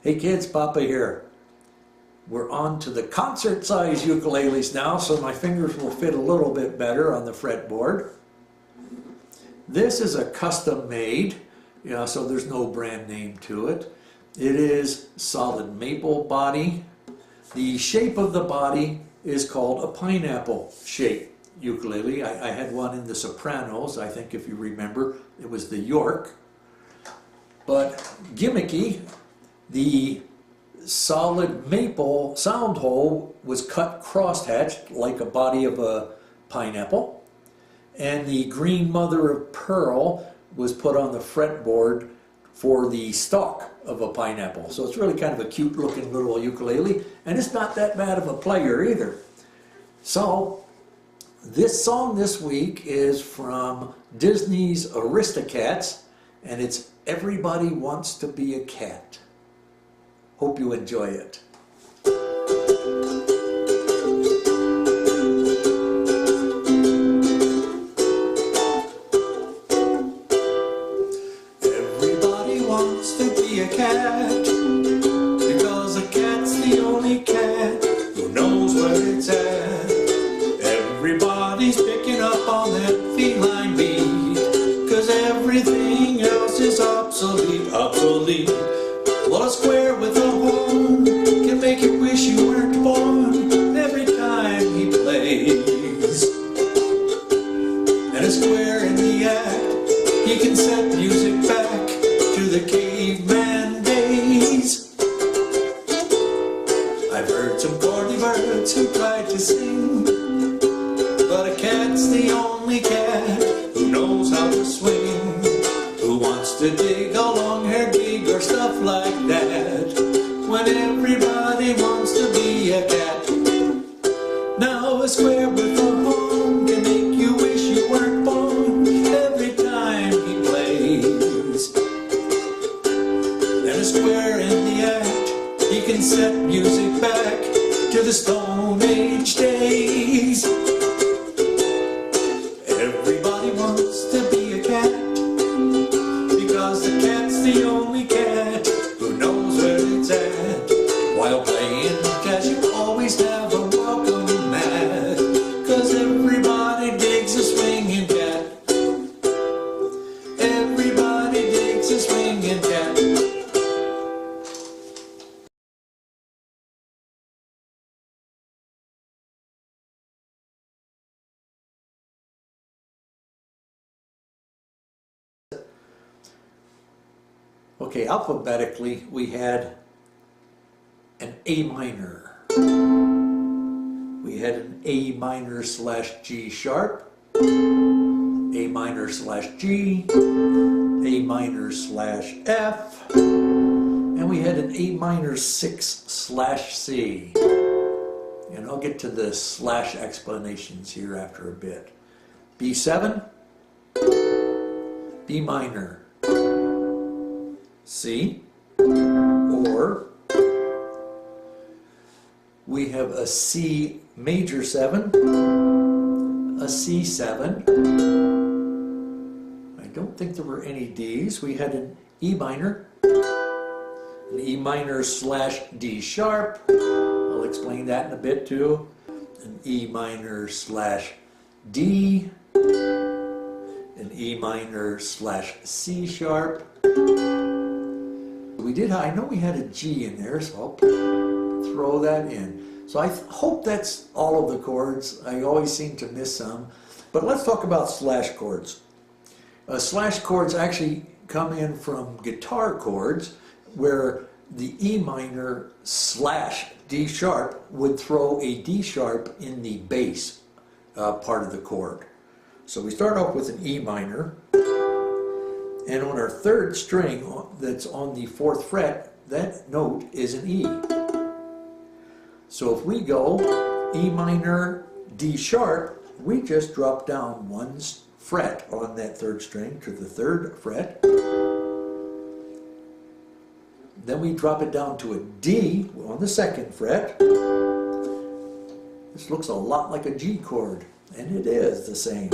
Hey kids, Papa here. We're on to the concert size ukuleles now, so my fingers will fit a little bit better on the fretboard. This is a custom made, so there's no brand name to it. It is solid maple body. The shape of the body is called a pineapple shape ukulele. I had one in the Sopranos, I think if you remember, it was the York. But gimmicky, the solid maple sound hole was cut crosshatched like a body of a pineapple, and the green mother of pearl was put on the fretboard for the stalk of a pineapple. So it's really kind of a cute looking little ukulele, and it's not that bad of a player either. So this song this week is from Disney's Aristocats, and it's Everybody Wants to Be a Cat. Hope you enjoy it. Everybody wants to be a cat, because a cat's the only cat who knows where it's at. Everybody's picking up on that feline beat, because everything else is obsolete, obsolete. Well, a square with a home can make you wish you weren't born every time he plays. And a square in the act, he can set music back to the caveman days. I've heard some corny birds who tried to sing, but a cat's the only cat who knows how to swing, who wants to dig a long-haired gig or stuff like that, when everybody wants to be a cat. Now a square with a home can make you wish you weren't born every time he plays. And a square in the act, he can set music back to the Stone Age days. Everybody wants to be a cat, because the cat's the only cat who knows where it's at. While playing jazz, you always have a welcome mat, because everybody digs a swinging cat. Everybody digs a swinging cat. Okay, alphabetically we had an A minor. We had an A minor slash G sharp, A minor slash G, A minor slash F, and we had an A minor 6 slash C. And I'll get to the slash explanations here after a bit. B7, B minor, C, or we have a C major 7, a C7. I don't think there were any Ds. We had an E minor, an E minor slash D sharp. I'll explain that in a bit too. An E minor slash D, an E minor slash C sharp. I know we had a G in there, so I'll throw that in. So I hope that's all of the chords. I always seem to miss some. But let's talk about slash chords. Slash chords actually come in from guitar chords, where the E minor slash D sharp would throw a D sharp in the bass part of the chord. So we start off with an E minor. And on our third string that's on the 4th fret, that note is an E. So if we go E minor, D sharp, we just drop down 1 fret on that 3rd string to the 3rd fret. Then we drop it down to a D on the 2nd fret. This looks a lot like a G chord, and it is the same.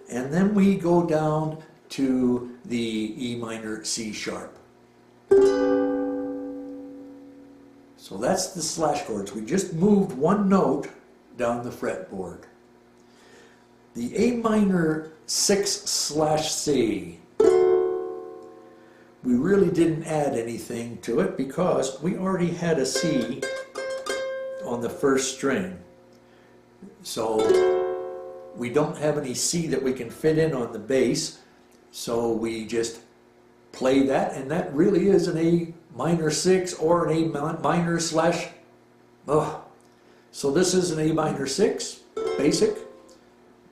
And then we go down to the E minor C sharp. So that's the slash chords. We just moved one note down the fretboard. The A minor 6/C, we really didn't add anything to it because we already had a C on the first string. So we don't have any C that we can fit in on the bass, so we just play that, and that really is an A minor 6 or an A minor slash. So this is an A minor 6, basic,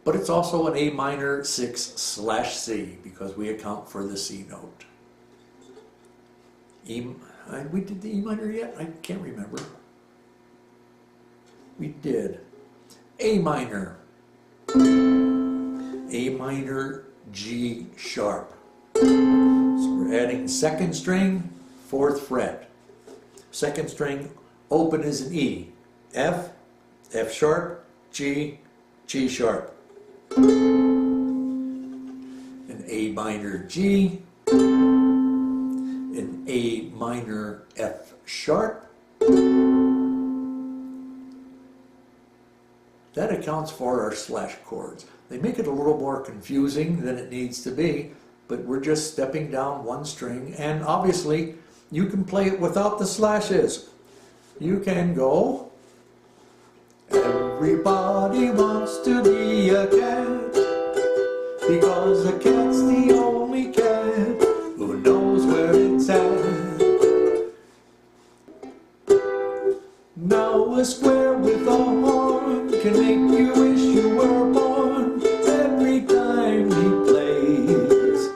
but it's also an A minor 6/C because we account for the C note. We did the E minor yet? I can't remember. We did. A minor. A minor G sharp. So we're adding second string, 4th fret. Second string open is an E. F, F sharp, G, G sharp. An A minor G, an A minor F sharp. That accounts for our slash chords. They make it a little more confusing than it needs to be, but we're just stepping down one string, and obviously you can play it without the slashes. You can go, everybody wants to be a cat, because a cat's the only cat who knows where it's at. Now a square with a horn can make you wish you were born every time he plays.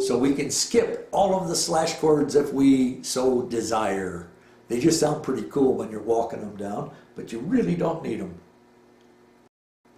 So we can skip all of the slash chords if we so desire. They just sound pretty cool when you're walking them down, but you really don't need them.